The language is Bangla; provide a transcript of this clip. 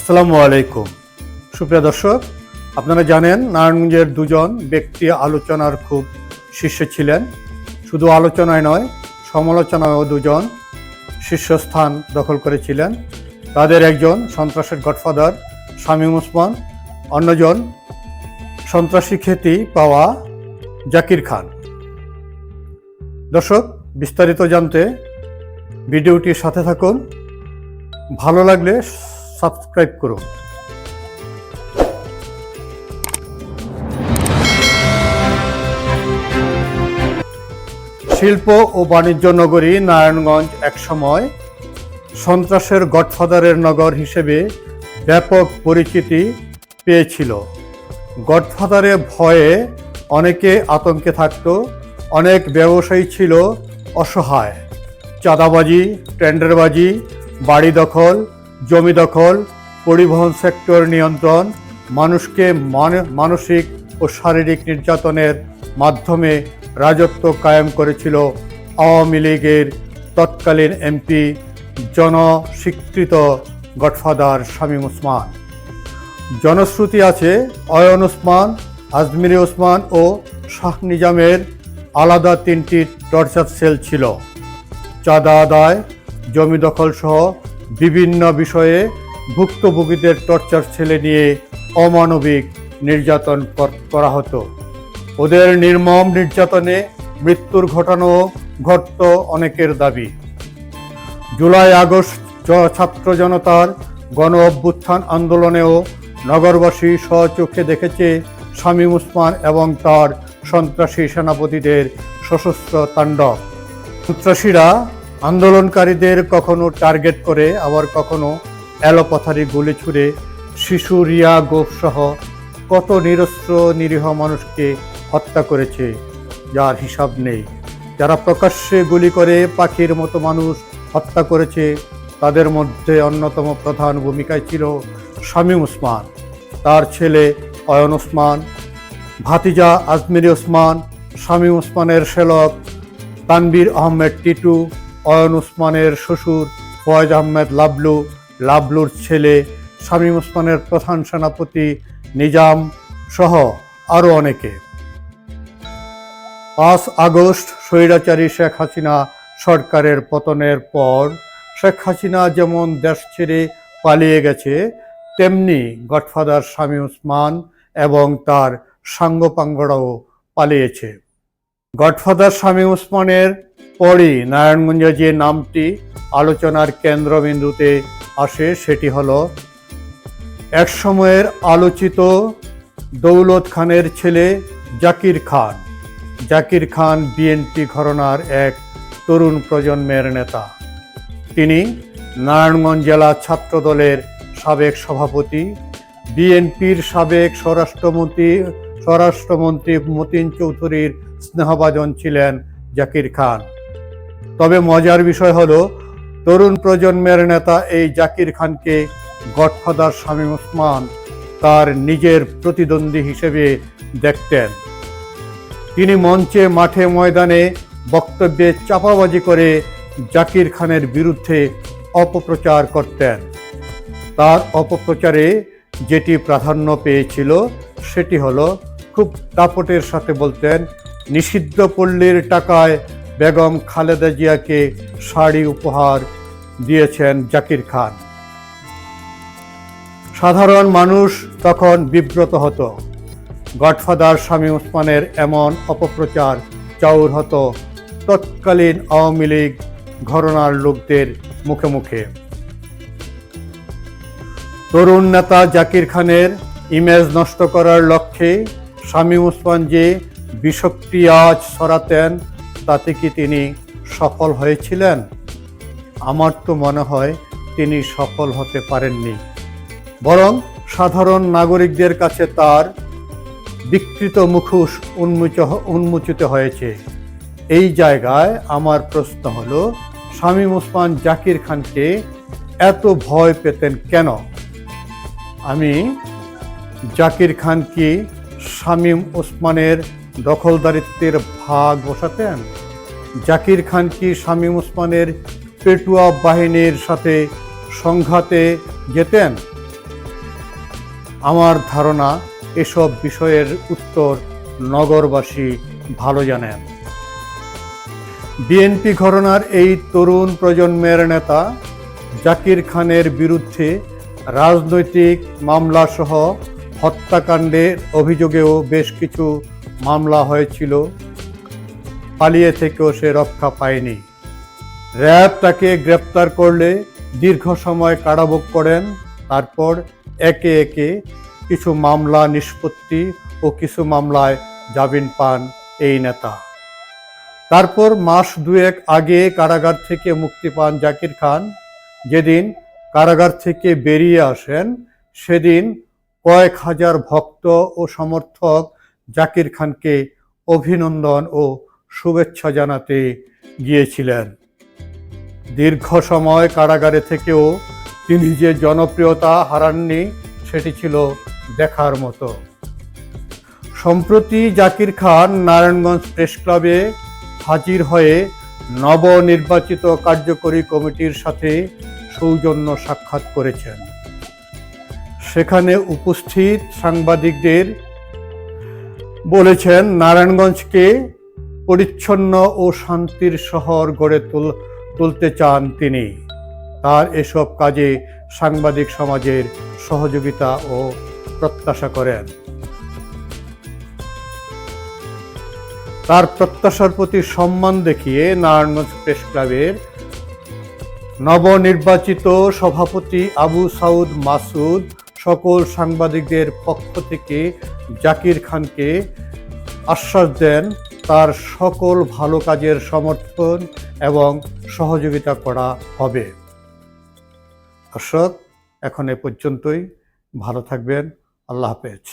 আসসালামু আলাইকুম। সুপ্রিয় দর্শক, আপনারা জানেন নারায়ণগঞ্জের দুজন ব্যক্তি আলোচনার খুব শীর্ষে ছিলেন। শুধু আলোচনায় নয়, সমালোচনায়ও দুজন শীর্ষস্থান দখল করেছিলেন। তাদের একজন সন্ত্রাসের গডফাদার শামীম ওসমান, অন্যজন সন্ত্রাসী খ্যাতি পাওয়া জাকির খান। দর্শক, বিস্তারিত জানতে ভিডিওটির সাথে থাকুন। ভালো লাগলে সাবস্ক্রাইব করুন। শিল্প ও বাণিজ্য নগরী নারায়ণগঞ্জ একসময় সন্ত্রাসের গডফাদারের নগর হিসেবে ব্যাপক পরিচিতি পেয়েছিল। গডফাদারের ভয়ে অনেকে আতঙ্কে থাকত, অনেক ব্যবসায়ী ছিল অসহায়। চাঁদাবাজি, টেন্ডারবাজি, বাড়ি দখল, জমি দখল, পরিবহন সেক্টর নিয়ন্ত্রণ, মানুষকে মানসিক ও শারীরিক নির্যাতনের মাধ্যমে রাজত্ব কায়েম করেছিল আওয়ামী লীগের তৎকালীন এমপি জনস্বীকৃত গডফাদার শামীম ওসমান। জনশ্রুতি আছে অয়ন ওসমান, আজমিরি ওসমান ও শাহ নিজামের আলাদা 3টি টর্চার সেল ছিল। চাঁদা আদায়, জমি দখল সহ বিভিন্ন বিষয়ে ভুক্তভোগীদের টর্চার সেলে নিয়ে অমানবিক নির্যাতন করা হতো। ওদের নির্মম নির্যাতনে মৃত্যুর ঘটত অনেকের দাবি। জুলাই আগস্ট ছাত্র জনতার গণ অভ্যুত্থান আন্দোলনেও নগরবাসী স্বচক্ষে দেখেছে শামীম ওসমান এবং তার সন্ত্রাসী সেনাপতিদের সশস্ত্র তাণ্ডব। সন্ত্রাসীরা আন্দোলনকারীদের কখনো টার্গেট করে, আবার কখনো এলোপাথারি গুলি ছুড়ে শিশু রিয়া গোপ সহ কত নিরস্ত্র নিরীহ মানুষকে হত্যা করেছে যার হিসাব নেই। যারা প্রকাশ্যে গুলি করে পাখির মতো মানুষ হত্যা করেছে, তাদের মধ্যে অন্যতম প্রধান ভূমিকায় ছিল শামীম ওসমান, তার ছেলে অয়ন ওসমান, ভাতিজা আজমিরি ওসমান, শামীম ওসমানের শ্যালক তানবীর আহমেদ টিটু, অয়ন ওসমানের শ্বশুর ফয়েজ আহমেদ লাবলু, লাবলুর ছেলে শামীম ওসমানের প্রধান সেনাপতি নিজাম সহ আরও অনেকে। 5 আগস্ট স্বৈরাচারী শেখ হাসিনা সরকারের পতনের পর শেখ হাসিনা যেমন দেশ ছেড়ে পালিয়ে গেছে, তেমনি গডফাদার শামীম ওসমান এবং তার সাঙ্গপাঙ্গরাও পালিয়েছে। গডফাদার শামীম ওসমানের পরই নারায়ণগঞ্জে যে নামটি আলোচনার কেন্দ্রবিন্দুতে আসে, সেটি হলো একসময়ের আলোচিত দৌলত খানের ছেলে জাকির খান। জাকির খান বিএনপি ঘরানার এক তরুণ প্রজন্মের নেতা। তিনি নারায়ণগঞ্জ জেলা ছাত্রদলের সাবেক সভাপতি, বিএনপির সাবেক স্বরাষ্ট্রমন্ত্রী মতিন চৌধুরীর স্নেহভাজন ছিলেন জাকির খান। তবে মজার বিষয় হলো, তরুণ প্রজন্মের নেতা এই জাকির খানকে গডফাদার শামীম ওসমান তার নিজের প্রতিদ্বন্দ্বী হিসেবে দেখতেন। তিনি মঞ্চে, মাঠে, ময়দানে বক্তব্যে চাপাবাজি করে জাকির খানের বিরুদ্ধে অপপ্রচার করতেন। তার অপপ্রচারে যেটি প্রাধান্য পেয়েছিল সেটি হলো, খুব দাপটের সাথে বলতেন, নিষিদ্ধ পল্লীর টাকায় বেগম খালেদা জিয়াকে শাড়ি উপহার দিয়েছেন জাকির খান। সাধারণ মানুষ তখন বিব্রত হতো। গডফাদার শামীম ওসমানের এমন অপপ্রচার চাউর হতো তৎকালীন আওয়ামী লীগ ঘরানার লোকদের মুখে মুখে। তরুণ নেতা জাকির খানের ইমেজ নষ্ট করার লক্ষ্যে শামীম ওসমান যে বিষক্তি আজ ছড়াতেন, তাতে কি তিনি সফল হয়েছিলেন? আমার তো মনে হয় তিনি সফল হতে পারেননি, বরং সাধারণ নাগরিকদের কাছে তার বিকৃত মুখোশ উন্মোচিত হয়েছে। এই জায়গায় আমার প্রশ্ন হলো, শামীম ওসমান জাকির খানকে এত ভয় পেতেন কেন? আমি জাকির খান কি শামীম ওসমানের দখলদারিত্বের ভাগ বসাতেন? জাকির খান কি শামীম ওসমানের পেটুয়া বাহিনীর সাথে সংঘাতে যেতেন? আমার ধারণা এসব বিষয়ের উত্তর নগরবাসী ভালো জানেন। বিএনপি ঘরানার এই তরুণ প্রজন্মের নেতা জাকির খানের বিরুদ্ধে রাজনৈতিক মামলাসহ হত্যাকাণ্ডের অভিযোগেও বেশ কিছু মামলা হয়েছিল। পালিয়ে থেকেও সে রক্ষা পায়নি। র্যাব তাকে গ্রেপ্তার করলে দীর্ঘ সময় কারাভোগ করেন। তারপর একে একে কিছু মামলা নিষ্পত্তি ও কিছু মামলায় জামিন পান এই নেতা। তারপর মাস দুয়েক আগে কারাগার থেকে মুক্তি পান জাকির খান। যেদিন কারাগার থেকে বেরিয়ে আসেন সেদিন কয়েক হাজার ভক্ত ও সমর্থক জাকির খানকে অভিনন্দন ও শুভেচ্ছা জানাতে গিয়েছিলেন। দীর্ঘ সময় কারাগারে থেকেও তিনি যে জনপ্রিয়তা হারাননি সেটি ছিল দেখার মতো। সম্প্রতি জাকির খান নারায়ণগঞ্জ প্রেস ক্লাবে হাজির হয়ে নবনির্বাচিত কার্যকরী কমিটির সাথে সৌজন্য সাক্ষাৎ করেছেন। সেখানে উপস্থিত সাংবাদিকদের বলেছেন নারায়ণগঞ্জকে পরিচ্ছন্ন ও শান্তির শহর গড়ে তুলতে চান তিনি। তার এসব কাজে সাংবাদিক সমাজের সহযোগিতা ও প্রত্যাশা করেন। তার প্রত্যাশার প্রতি সম্মান দেখিয়ে নারায়ণগঞ্জ প্রেস ক্লাবের নবনির্বাচিত সভাপতি আবু সাউদ মাসুদ সকল সাংবাদিকদের পক্ষ থেকে জাকির খানকে আশ্বাস দেন তার সকল ভালো কাজের সমর্থন এবং সহযোগিতা করা হবে। দর্শক, এখন এ পর্যন্তই। ভালো থাকবেন। আল্লাহ হাফেজ।